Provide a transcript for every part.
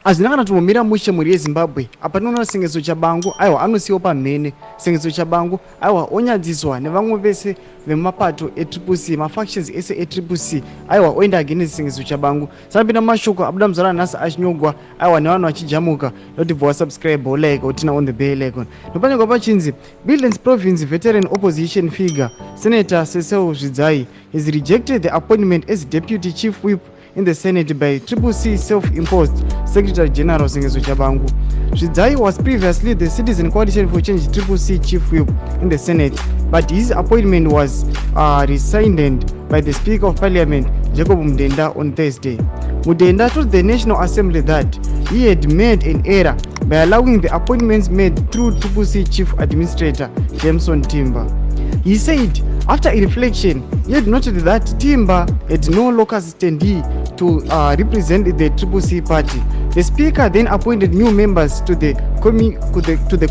azina kana tumomira mushe muri yeZimbabwe apa tinoona Sengezo Tshabangu aiwa anosiyiwa pamhene. Sengezo Tshabangu aiwa onyadziswa nevamwe vese vemapato eTriple mafactions ese eTriple aiwa oenda against Sengezo Tshabangu. Sanapinda mashoko abuda muzara nhasi achinyogwa aiwa nevanhu vachijamuka notibva wasubscribe like utina on the bell icon. Ndopanyorwa pachinzi Billings Province veteran opposition figure Senator Cecil Zvidzai has rejected the appointment as deputy chief whip in the Senate by Triple self-imposed Secretary General Sengezo Tshabangu. Zvidzai was previously the Citizen Coalition for Change Triple chief whip in the Senate, but his appointment was rescinded by the Speaker of Parliament, Jacob Mudenda, on Thursday. Mudenda told the National Assembly that he had made an error by allowing the appointments made through Triple Chief Administrator Jameson Timber. He said, after a reflection, he had noted that Timber had no locus standi to represent the Triple party. The Speaker then appointed new members to the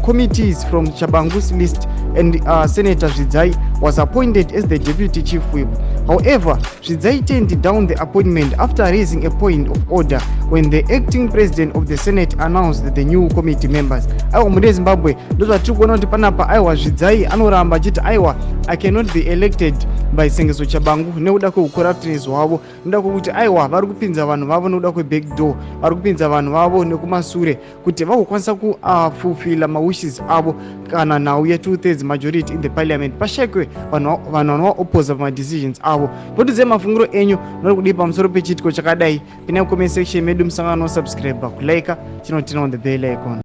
committees from Tshabangu's list, and Senator Zvidzai was appointed as the Deputy Chief Whip. However, Zvidzai turned down the appointment after raising a point of order when the acting president of the Senate announced the new committee members. Aiwa muri Zimbabwe ndozvatiri kuona kuti panapa aiwa Zvidzai anoramba achiti aiwa I cannot be elected by Sengezo Tshabangu nekuda kweucorruptness hwavo, nekuda kwekuti aiwa vari kupinza vanhu vavo nekuda kwebackdoor, vari kupinza vanhu vavo nekumasure kuti vagokwanisa kufulfilla mawishes avo kana nhau ye2/3 majority in the parliament pashekwe vanhu vanovaopposa pamadecisions avo. Ndotidzai mafungiro enyu nori kudii pamusoro pechiitiko chakadai. Pinai comment section medu musangano subscribe kulike chinotina on the bell icon.